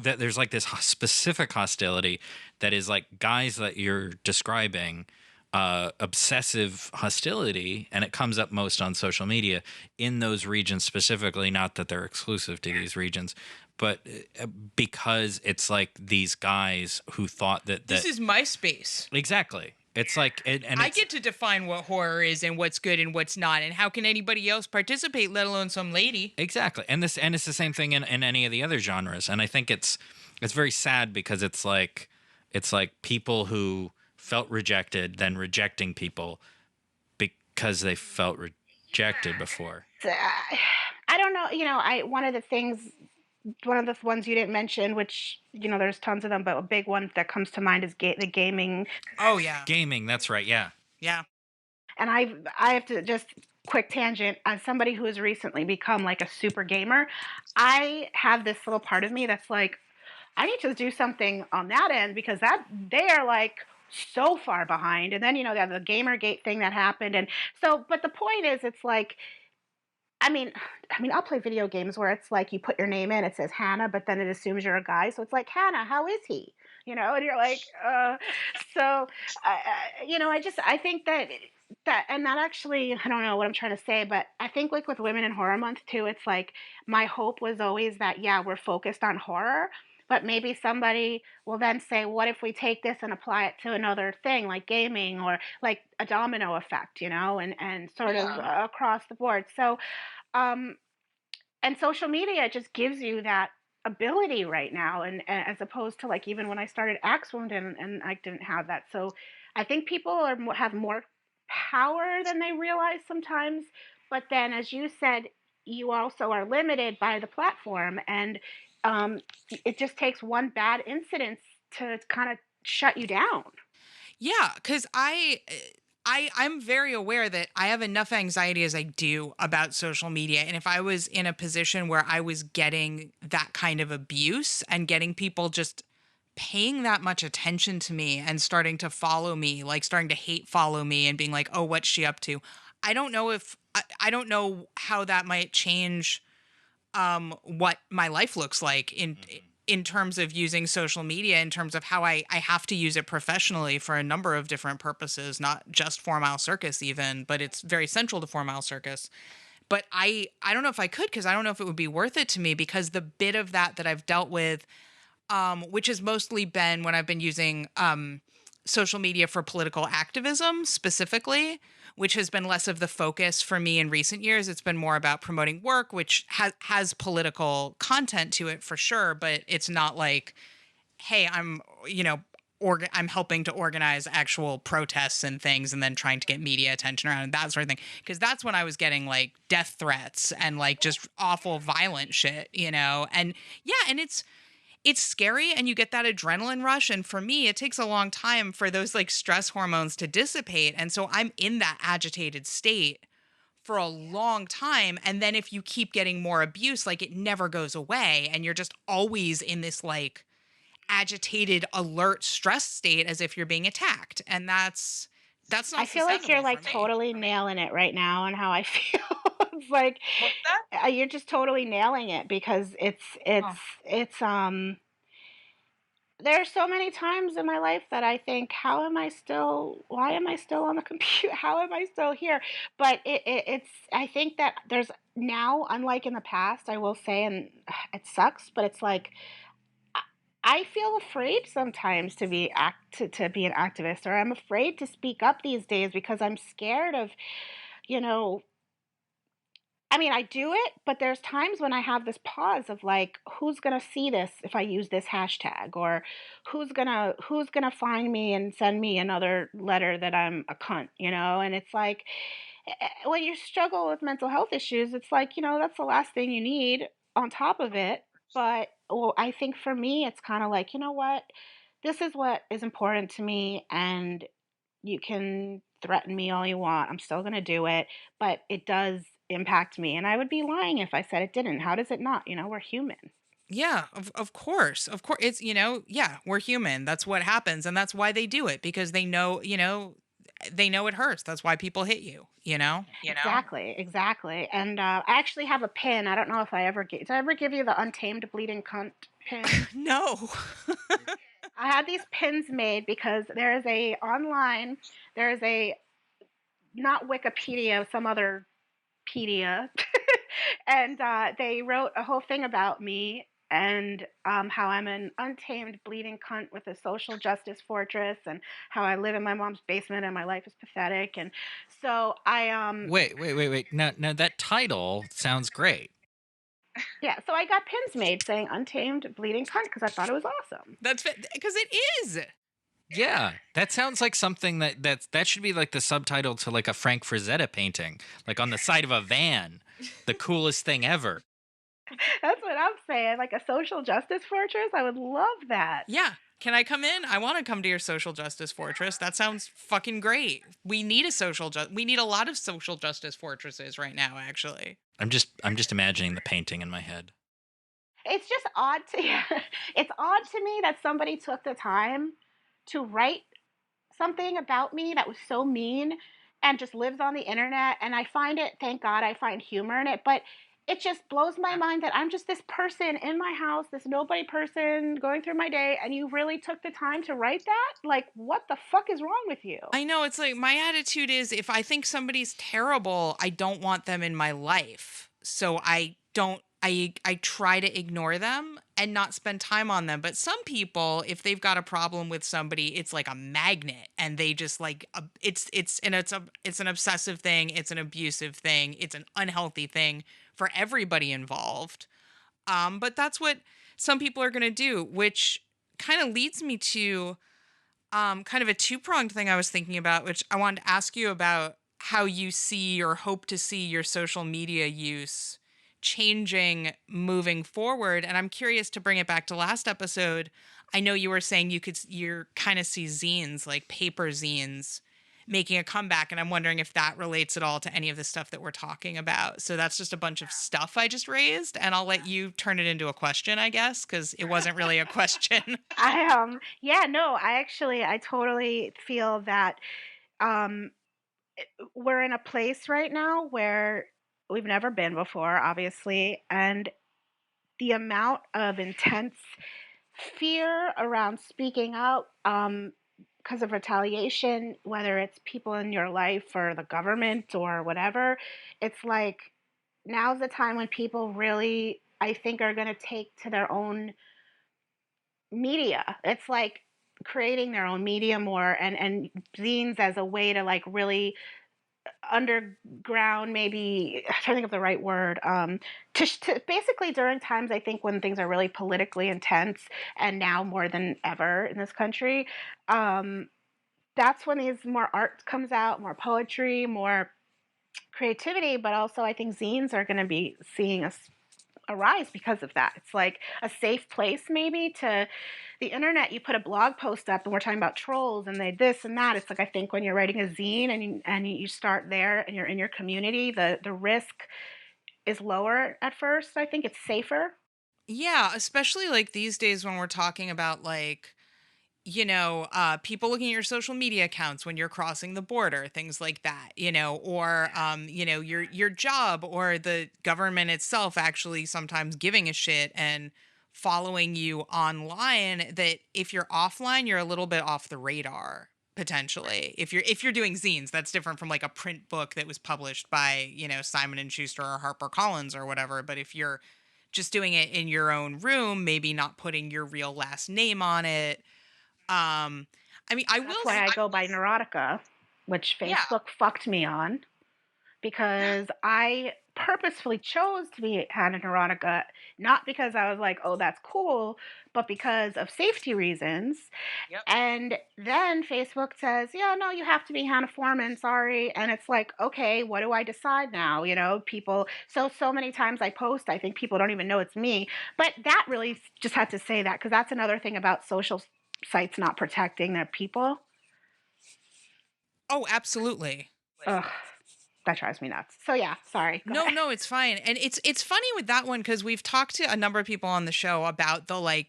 That there's like this specific hostility that is like guys that you're describing, obsessive hostility, and it comes up most on social media in those regions specifically. Not that they're exclusive to these regions, but because it's like these guys who thought that This is my space. exactly. It's like, and I it's, get to define what horror is and what's good and what's not, and how can anybody else participate, let alone some lady? exactly, and it's the same thing in any of the other genres. And I think it's very sad because it's like people who felt rejected then rejecting people because they felt rejected before. I don't know. One of the things, one of the ones you didn't mention, which there's tons of them, but a big one that comes to mind is the gaming. Oh yeah, Gaming, that's right, yeah. yeah. And I have to just quick tangent, as somebody who has recently become like a super gamer, I have this little part of me that's like, I need to do something on that end, because that they are like so far behind. And then they have the Gamergate thing that happened, and so. But the point is, it's like, I mean, I'll play video games where it's like you put your name in, it says Hannah, but then it assumes you're a guy, so it's like, Hannah, how is he? And you're like, so, I think and that actually, I don't know what I'm trying to say, but I think like with Women in Horror Month too, it's like my hope was always that, yeah, we're focused on horror, but maybe somebody will then say, what if we take this and apply it to another thing like gaming, or like a domino effect, and sort of across the board. So, um, and social media just gives you that ability right now, and as opposed to like even when I started Axewound, and I didn't have that. So I think people have more power than they realize sometimes. But then, as you said, you also are limited by the platform, and it just takes one bad incident to kind of shut you down. Yeah, because I'm very aware that I have enough anxiety as I do about social media. And if I was in a position where I was getting that kind of abuse and getting people just paying that much attention to me and starting to follow me, like starting to hate follow me and being like, oh, what's she up to? I don't know how that might change what my life looks like in terms of using social media, in terms of how I have to use it professionally for a number of different purposes, not just 4MileCircus even, but it's very central to 4MileCircus. But I don't know if I could, because I don't know if it would be worth it to me, because the bit of that I've dealt with, which has mostly been when I've been using social media for political activism specifically, which has been less of the focus for me in recent years. It's been more about promoting work, which has political content to it for sure, but it's not like, hey, I'm helping to organize actual protests and things, and then trying to get media attention around it, that sort of thing. Because that's when I was getting like death threats and like just awful violent shit, And yeah, and it's scary, and you get that adrenaline rush, and for me it takes a long time for those like stress hormones to dissipate, and so I'm in that agitated state for a long time. And then if you keep getting more abuse, like it never goes away, and you're just always in this like agitated, alert, stress state as if you're being attacked, and that's not I feel like you're sustainable like for me. totally nailing it right now, and how I feel. It's like, What's that? you're just totally nailing it, because Oh. it's there are so many times in my life that I think, why am I still on the computer? How am I still here? But it's, I think that there's now, unlike in the past, I will say, and it sucks, but it's like, I feel afraid sometimes to be an activist, or I'm afraid to speak up these days, because I'm scared of you know, I mean, I do it, but there's times when I have this pause of like, who's gonna see this if I use this hashtag, or who's gonna find me and send me another letter that I'm a cunt, you know? And it's like, when you struggle with mental health issues, it's like, that's the last thing you need on top of it. But well, I think for me, it's kind of like, you know what? This is what is important to me, and you can threaten me all you want. I'm still going to do it, but it does impact me. And I would be lying if I said it didn't. How does it not? We're human. Yeah, of course. Of course. It's, yeah, we're human. That's what happens. And that's why they do it, because they know it hurts. That's why people hit you, you know? Exactly, exactly. And I actually have a pin. I don't know if did I ever give you the Untamed Bleeding Cunt pin? No. I had these pins made because there is a not Wikipedia, some other pedia, and they wrote a whole thing about me and how I'm an untamed bleeding cunt with a social justice fortress, and how I live in my mom's basement and my life is pathetic. And so Wait. Now that title sounds great. yeah, so I got pins made saying untamed bleeding cunt because I thought it was awesome. That's because it is. Yeah, that sounds like something that should be like the subtitle to like a Frank Frazetta painting, like on the side of a van. The coolest thing ever. That's what I'm saying. Like a social justice fortress. I would love that. Yeah. Can I come in? I want to come to your social justice fortress. That sounds fucking great. We need we need a lot of social justice fortresses right now, actually. I'm just imagining the painting in my head. It's just odd to it's odd to me that somebody took the time to write something about me that was so mean and just lives on the internet. And I find it, thank God, I find humor in it, but it just blows my mind that I'm just this person in my house, this nobody person going through my day, and you really took the time to write that? Like, what the fuck is wrong with you? I know. It's like, my attitude is, if I think somebody's terrible, I don't want them in my life. So I don't, I try to ignore them and not spend time on them. But some people, if they've got a problem with somebody, it's like a magnet, and they just like, it's an obsessive thing. It's an abusive thing. It's an unhealthy thing for everybody involved. But that's what some people are going to do, which kind of leads me to kind of a two-pronged thing I was thinking about, which I wanted to ask you about how you see or hope to see your social media use changing moving forward. And I'm curious, to bring it back to last episode, I know you were saying you're kind of see zines, like paper zines, making a comeback, and I'm wondering if that relates at all to any of the stuff that we're talking about. So that's just a bunch of stuff I just raised, and I'll let you turn it into a question, I guess, because it wasn't really a question. Yeah, no, I totally feel that um we're in a place right now where we've never been before, obviously, and the amount of intense fear around speaking out because of retaliation, whether it's people in your life or the government or whatever, it's like now's the time when people really, I think, are going to take to their own media. It's like creating their own media more, and zines as a way to like really underground, maybe I'm trying to think of the right word, to basically during times I think when things are really politically intense, and now more than ever in this country, that's when these more art comes out, more poetry, more creativity. But also I think zines are going to be seeing a rise because of that. It's like a safe place maybe to the internet. You put a blog post up and we're talking about trolls and they this and that. It's like, I think when you're writing a zine and you start there and you're in your community, the risk is lower at first. I think it's safer. Yeah, especially like these days when we're talking about like, people looking at your social media accounts when you're crossing the border, things like that, or, your job or the government itself actually sometimes giving a shit and following you online, that if you're offline, you're a little bit off the radar potentially. If you're doing zines, that's different from like a print book that was published by, Simon and Schuster or HarperCollins or whatever. But if you're just doing it in your own room, maybe not putting your real last name on it, I mean, I will. That's why I go by Neurotica, which Yeah. Facebook fucked me on because I purposefully chose to be Hannah Neurotica, not because I was like, oh, that's cool, but because of safety reasons. Yep. And then Facebook says, yeah, no, you have to be Hannah Foreman, sorry. And it's like, okay, what do I decide now? You know, people, so many times I post, I think people don't even know it's me. But that really just had to say that, because that's another thing about social sites not protecting their people. Oh, absolutely. Ugh, that drives me nuts. So yeah, sorry. Go ahead. No, it's fine. And it's funny with that one because we've talked to a number of people on the show about the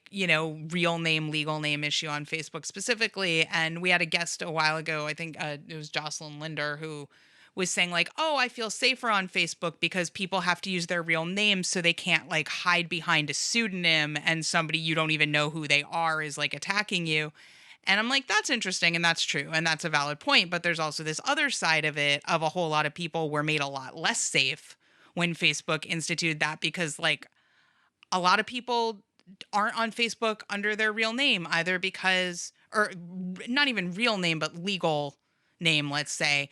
real name, legal name issue on Facebook specifically. And we had a guest a while ago, I think it was Jocelyn Linder, who was saying like, oh, I feel safer on Facebook because people have to use their real names so they can't like hide behind a pseudonym and somebody you don't even know who they are is like attacking you. And I'm like, that's interesting and that's true and that's a valid point. But there's also this other side of it of a whole lot of people were made a lot less safe when Facebook instituted that because like a lot of people aren't on Facebook under their real name either because, or not even real name, but legal name, let's say,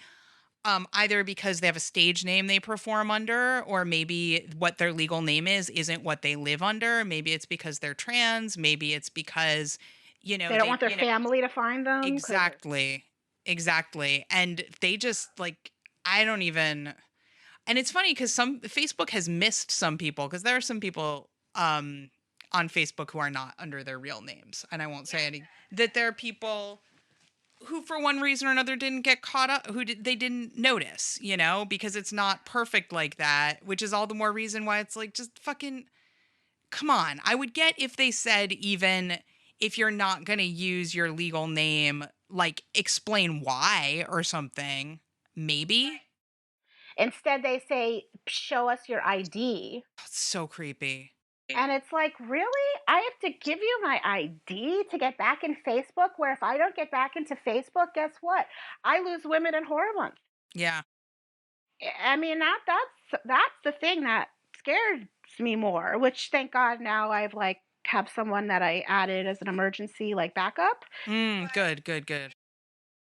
either because they have a stage name they perform under, or maybe what their legal name is isn't what they live under. Maybe it's because they're trans. Maybe it's because they don't want their family to find them. Exactly. And they just like, I don't even, and it's funny because Facebook has missed some people because there are some people on Facebook who are not under their real names. And I won't say any, that there are people who for one reason or another didn't get caught up, they didn't notice, you know, because it's not perfect like that, which is all the more reason why it's like, just fucking, come on. I would get if they said even if you're not going to use your legal name, like explain why or something, maybe. Instead, they say, show us your ID. It's so creepy. And it's like, really? I have to give you my ID to get back in Facebook, where if I don't get back into Facebook, guess what? I lose Women in Horror Month. Yeah. I mean, that's the thing that scares me more, which thank God now I've like have someone that I added as an emergency like backup. Good.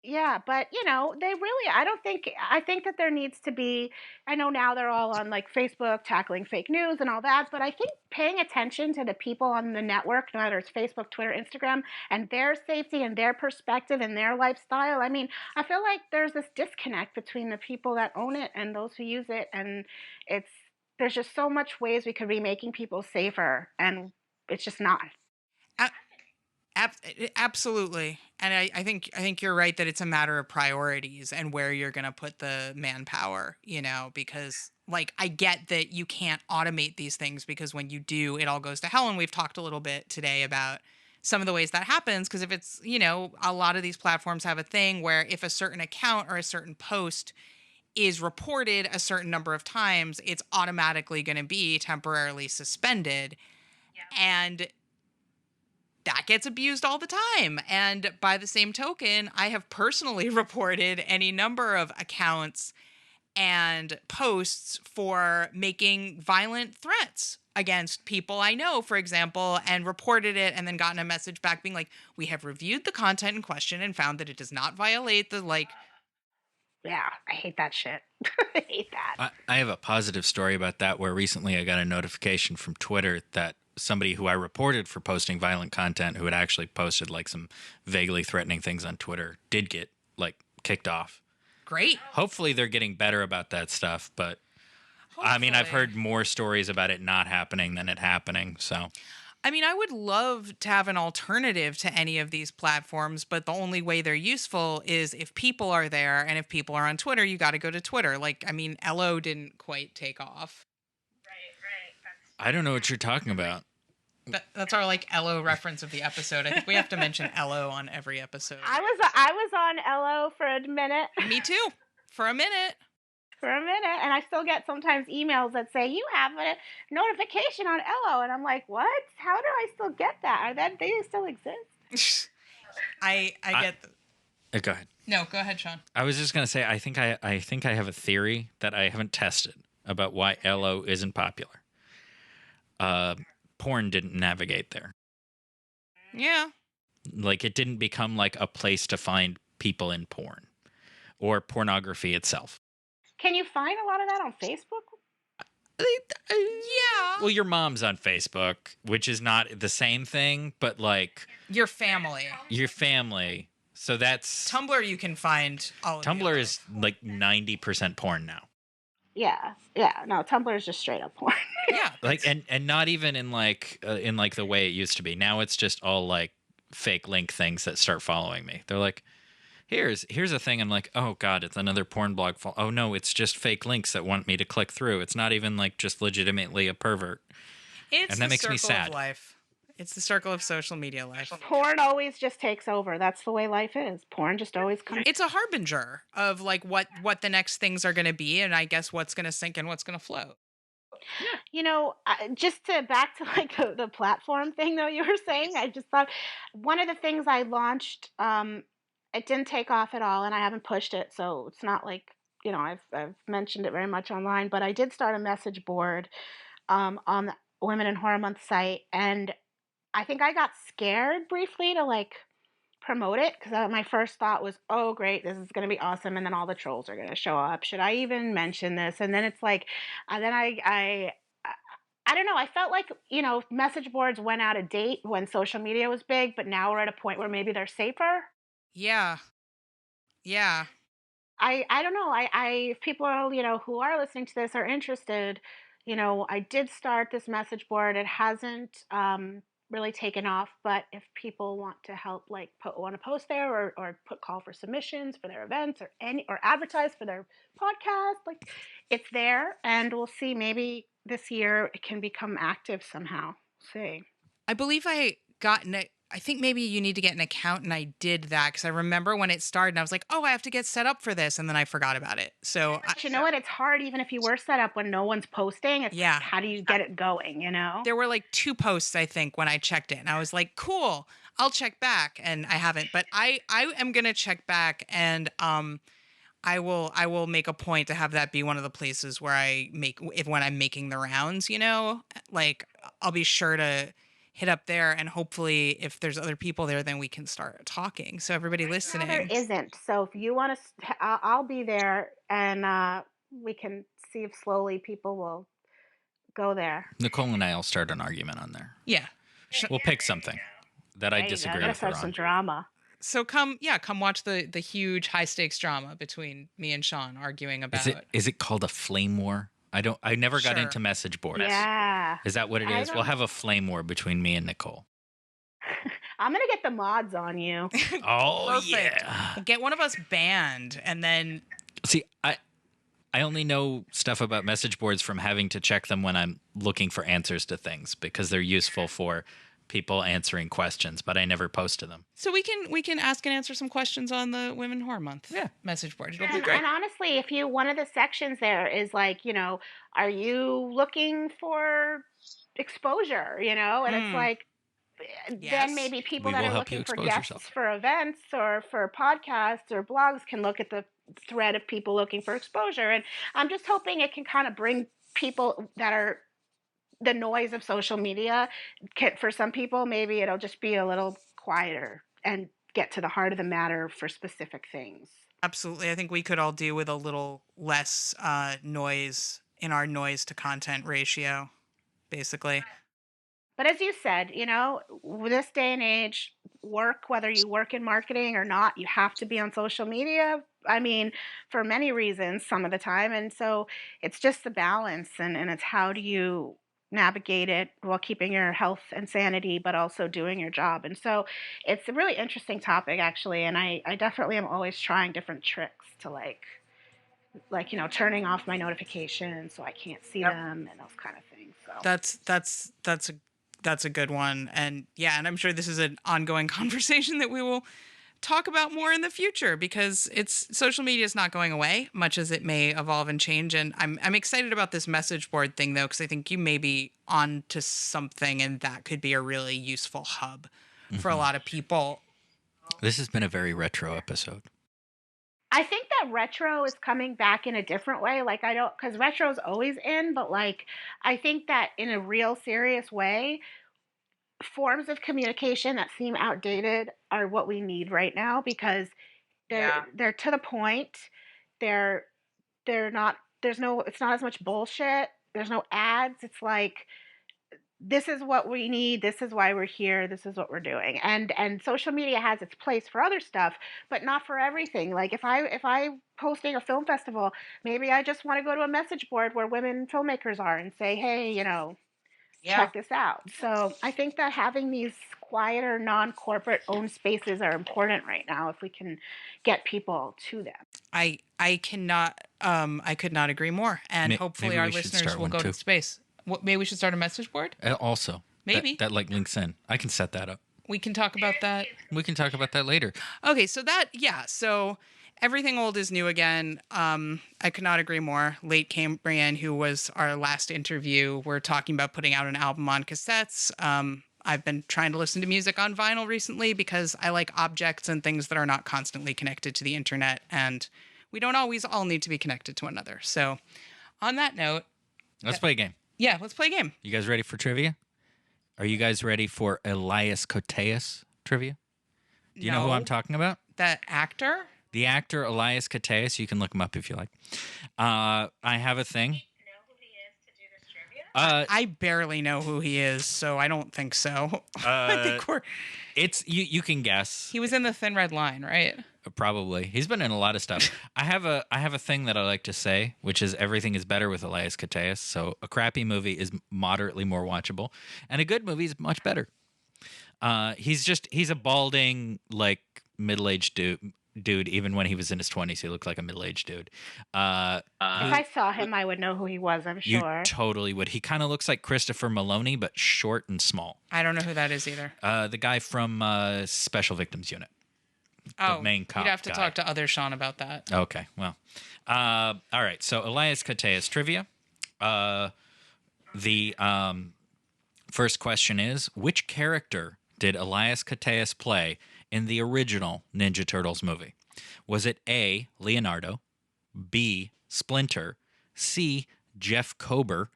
Yeah, but you know, I think that there needs to be, I know now they're all on like Facebook tackling fake news and all that, but I think paying attention to the people on the network, no matter it's Facebook, Twitter, Instagram, and their safety and their perspective and their lifestyle. I mean, I feel like there's this disconnect between the people that own it and those who use it, and there's just so much ways we could be making people safer, and it's just not. Absolutely. And I think you're right that it's a matter of priorities and where you're going to put the manpower, you know, because like I get that you can't automate these things because when you do, it all goes to hell. And we've talked a little bit today about some of the ways that happens. Because if it's, you know, a lot of these platforms have a thing where if a certain account or a certain post is reported a certain number of times, it's automatically going to be temporarily suspended. Yeah. And that gets abused all the time. And by the same token, I have personally reported any number of accounts and posts for making violent threats against people I know, for example, and reported it and then gotten a message back being like, we have reviewed the content in question and found that it does not violate the like. Yeah, I hate that shit. I hate that. I have a positive story about that where recently I got a notification from Twitter that somebody who I reported for posting violent content who had actually posted like some vaguely threatening things on Twitter did get like kicked off. Great. Hopefully they're getting better about that stuff, but hopefully. I mean, I've heard more stories about it not happening than it happening, so. I mean, I would love to have an alternative to any of these platforms, but the only way they're useful is if people are there, and if people are on Twitter, you got to go to Twitter. Like, I mean, LO didn't quite take off. Right. I don't know what you're talking about. That's our like LO reference of the episode. I think we have to mention LO on every episode. I was on LO for a minute. Me too. For a minute. And I still get sometimes emails that say you have a notification on LO, and I'm like, what? How do I still get that? They still exist? I get. Go ahead. No, go ahead, Sean. I was just gonna say I think I have a theory that I haven't tested about why LO isn't popular. Porn didn't navigate there. Yeah. Like it didn't become like a place to find people in porn or pornography itself. Can you find a lot of that on Facebook? Yeah. Well, your mom's on Facebook, which is not the same thing, but like Your family. your family. So that's Tumblr, you can find all of your Tumblr life. is like 90% porn now. Yeah. No, Tumblr is just straight up porn. Yeah. Like and not even in like the way it used to be. Now it's just all like fake link things that start following me. They're like, here's a thing. I'm like, oh god, it's another porn blog. Oh no, it's just fake links that want me to click through. It's not even like just legitimately a pervert. It's And that the makes me circle sad. Of life. It's the circle of social media life. Porn always just takes over. That's the way life is. Porn just always comes. It's a harbinger of like what the next things are going to be, and I guess what's going to sink and what's going to float. Just to back to like the platform thing though you were saying, I just thought one of the things I launched, it didn't take off at all, and I haven't pushed it, so it's not like I've mentioned it very much online, but I did start a message board on the Women in Horror Month site, and I think I got scared briefly to like promote it because my first thought was, oh great, this is going to be awesome, and then all the trolls are going to show up. Should I even mention this? And then it's like, then I don't know. I felt like message boards went out of date when social media was big, but now we're at a point where maybe they're safer. Yeah. I don't know. If people who are listening to this are interested, I did start this message board. It hasn't really taken off, but if people want to help, like want to post there or put call for submissions for their events or advertise for their podcast, like it's there, and we'll see. Maybe this year it can become active somehow. See. I believe I got I think maybe you need to get an account, and I did that because I remember when it started and I was like, oh, I have to get set up for this, and then I forgot about it. So you know what? It's hard even if you were set up when no one's posting. It's Yeah. How do you get it going, There were like 2 posts, I think, when I checked it, and I was like, cool, I'll check back, and I haven't. But I am going to check back, and I will make a point to have that be one of the places where I when I'm making the rounds, like I'll be sure to hit up there, and hopefully if there's other people there, then we can start talking. So everybody listening. There isn't. So if you want to, I'll be there, and we can see if slowly people will go there. Nicole and I will start an argument on there. Yeah. We'll pick something that I There you go. disagree Gotta with her start some on. drama. So come watch the huge high stakes drama between me and Sean arguing about. Is it called a flame war? I never got Sure. into message boards. Yeah. Is that what it I is? don't- We'll have a flame war between me and Nicole. I'm gonna get the mods on you. Oh Perfect. yeah. Get one of us banned, and then See, I only know stuff about message boards from having to check them when I'm looking for answers to things because they're useful for people answering questions, but I never post to them. so we can ask and answer some questions on the Women Horror Month message board. It'll be great. And honestly, if one of the sections there is like, are you looking for exposure? And it's like, Yes. then maybe people We that will are help you looking for expose guests yourself. for events or for podcasts or blogs can look at the thread of people looking for exposure. And I'm just hoping it can kind of bring people that are the noise of social media. For some people, maybe it'll just be a little quieter and get to the heart of the matter for specific things. Absolutely. I think we could all do with a little less noise in our noise to content ratio, basically. But as you said, with this day and age, whether you work in marketing or not, you have to be on social media. I mean, for many reasons, some of the time. And so it's just the balance, and it's how do you navigate it while keeping your health and sanity, but also doing your job. And so it's a really interesting topic, actually. And I definitely am always trying different tricks to like turning off my notifications so I can't see them and those kind of things. So That's a good one. And and I'm sure this is an ongoing conversation that we will talk about more in the future because social media is not going away, much as it may evolve and change. And I'm excited about this message board thing though, because I think you may be on to something, and that could be a really useful hub for a lot of people. This has been a very retro episode. I think that retro is coming back in a different way. Like because retro's always in, but like I think that in a real serious way, forms of communication that seem outdated are what we need right now because they're to the point. They're they're not. There's no. It's not as much bullshit. There's no ads. It's like, this is what we need, this is why we're here, this is what we're doing. And social media has its place for other stuff, but not for everything. Like, if I hosting a film festival, maybe I just want to go to a message board where women filmmakers are and say, hey, check this out. So I think that having these quieter, non-corporate owned spaces are important right now if we can get people to them. I cannot I could not agree more. And hopefully maybe our we should listeners start will one go too. to space. Maybe we should start a message board? Also, Maybe. that like links in. I can set that up. We can talk about that. We can talk about that later. Okay, so everything old is new again. I could not agree more. Late Cambrian, who was our last interview, we're talking about putting out an album on cassettes. I've been trying to listen to music on vinyl recently because I like objects and things that are not constantly connected to the internet, and we don't always all need to be connected to one another. So on that note, Let's play a game. yeah, let's play a game. You guys ready for trivia? Are you guys ready for Elias Koteas trivia? Do you know who No. I'm talking about? That actor? The actor Elias Koteas. You can look him up if you like. I have a thing. I barely know who he is, so I don't think so. I think It's you can guess. he was in the Thin Red Line, right? Probably. He's been in a lot of stuff. I have a thing that I like to say, which is everything is better with Elias Koteas. So a crappy movie is moderately more watchable, and a good movie is much better. He's a balding, like, middle-aged dude. Even when he was in his 20s, he looked like a middle-aged dude. If I saw him, I would know who he was, I'm sure. You totally would. He kind of looks like Christopher Maloney, but short and small. I don't know who that is either. The guy from Special Victims Unit. Oh, main cop you'd have to guy. talk to other Sean about that. Okay, well. All right, so Elias Koteas trivia. The first question is, which character did Elias Koteas play in the original Ninja Turtles movie? Was it A, Leonardo, B, Splinter, C, Jeff Kober,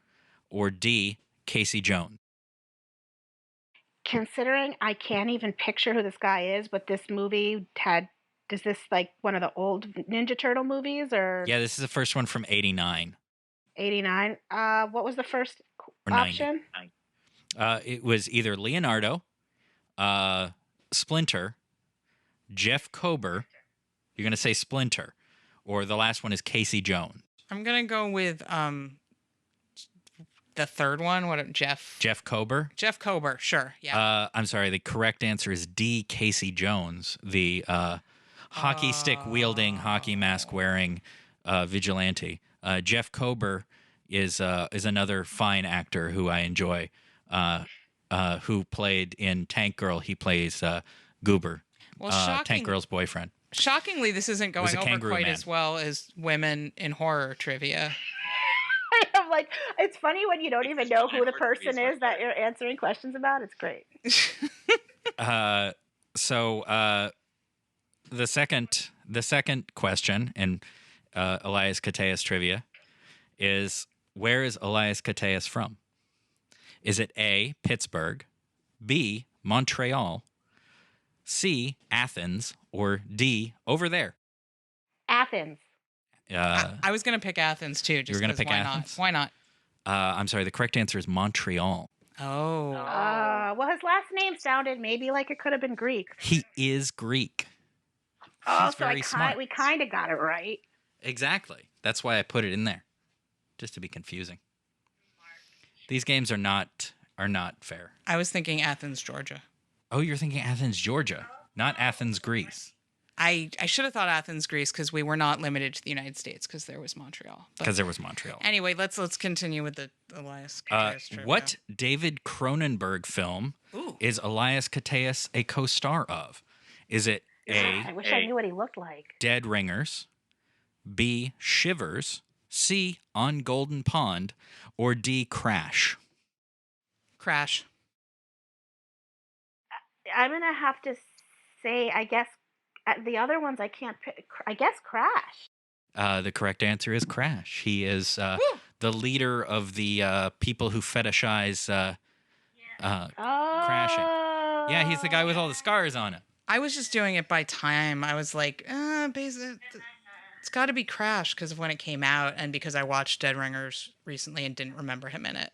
or D, Casey Jones? Considering I can't even picture who this guy is, but this movie is this like one of the old Ninja Turtle movies or Yeah, this is the first one from 89. 89? What was the first Or 90. option? It was either Leonardo, Splinter, Jeff Kober. You're going to say Splinter. Or the last one is Casey Jones. I'm going to go with the third one. Jeff Kober? Jeff Kober, sure. Yeah. I'm sorry. The correct answer is D, Casey Jones, the hockey stick wielding, hockey mask wearing vigilante. Jeff Kober is another fine actor who I enjoy, who played in Tank Girl. He plays Goober, Tank Girl's boyfriend. Shockingly, this isn't going over kangaroo quite man. as well as women in horror trivia. I'm like, it's funny when you don't even know who the person is that you're answering questions about. It's great. So the second question in Elias Koteas trivia is, where is Elias Koteas from? Is it A, Pittsburgh, B, Montreal, C, Athens, or D, over there? Athens. I was going to pick Athens too. Just You were gonna 'cause pick why Athens? Not? Why not? I'm sorry, the correct answer is Montreal. Oh. Well, his last name sounded maybe like it could have been Greek. He is Greek. Oh, He's so very smart. we kind of got it right. Exactly. That's why I put it in there, just to be confusing. These games are not fair. I was thinking Athens, Georgia. Oh, you're thinking Athens, Georgia, not Athens, Greece. I should have thought Athens, Greece, because we were not limited to the United States because there was Montreal. But Because there was Montreal. anyway, let's continue with the Elias Koteas trivia. What David Cronenberg film Ooh. is Elias Koteas a co-star of? Is it I A, wish I knew what he looked like. Dead Ringers, B, Shivers, C, On Golden Pond, or D, Crash? Crash? I'm going to have to say, I guess, the other ones I can't pick. I guess Crash. The correct answer is Crash. He is the leader of the people who fetishize crashing. Yeah, he's the guy with all the scars on him. I was just doing it by time. I was like, It's got to be Crash because of when it came out and because I watched Dead Ringers recently and didn't remember him in it.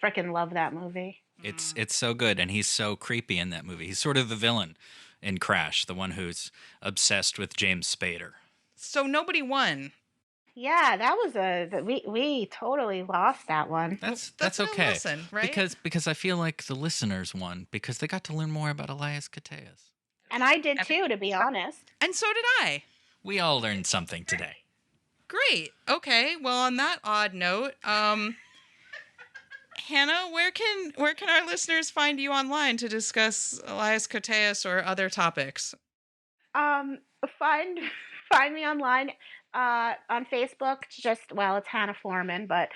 Freaking love that movie. It's so good, and he's so creepy in that movie. He's sort of the villain in Crash, the one who's obsessed with James Spader. So nobody won. Yeah, that was we totally lost that one. That's a okay. lesson, right? Because I feel like the listeners won because they got to learn more about Elias Koteas. And I did too, to be honest. And so did I. We all learned something today. Great. Okay. Well, on that odd note, Hannah, where can our listeners find you online to discuss Elias Koteas or other topics? Find me online on Facebook. It's Hannah Foreman, but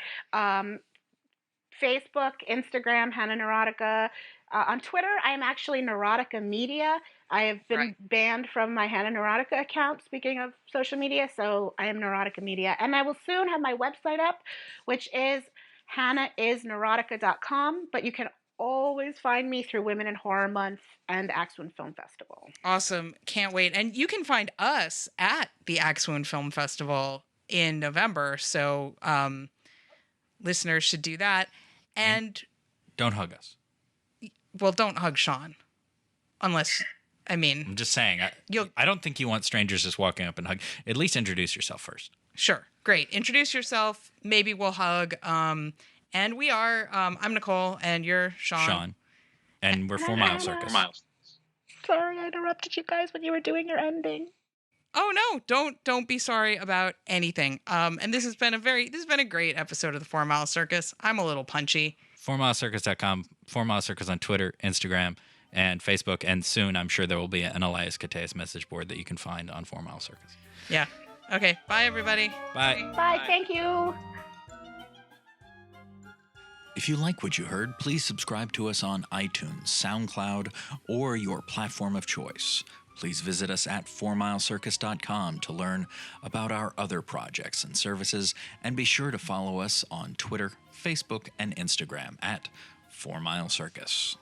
Facebook, Instagram, Hannah Neurotica. On Twitter, I am actually Neurotica Media. I have been banned from my Hannah Neurotica account, speaking of social media, so I am Neurotica Media. And I will soon have my website up, which is hannahisneurotica.com, but you can always find me through Women in Horror Month and Axewound Film Festival. Awesome. Can't wait. And you can find us at the Axewound Film Festival in November, so listeners should do that. And don't hug us. Well, don't hug Sean. Unless, I'm just saying, I don't think you want strangers just walking up and hug. At least introduce yourself first. Sure. Great. Introduce yourself. Maybe we'll hug. And we are, I'm Nicole, and you're Sean. And we're 4MileCircus. Sorry, I interrupted you guys when you were doing your ending. Oh no, don't be sorry about anything. And this has been a great episode of the 4MileCircus. I'm a little punchy. 4MileCircus.com, 4MileCircus on Twitter, Instagram, and Facebook. And soon, I'm sure there will be an Elias Koteas message board that you can find on 4MileCircus. Yeah. Okay. Bye, everybody. Bye. Bye. Thank you. If you like what you heard, please subscribe to us on iTunes, SoundCloud, or your platform of choice. Please visit us at 4MileCircus.com to learn about our other projects and services, and be sure to follow us on Twitter, Facebook, and Instagram at 4MileCircus.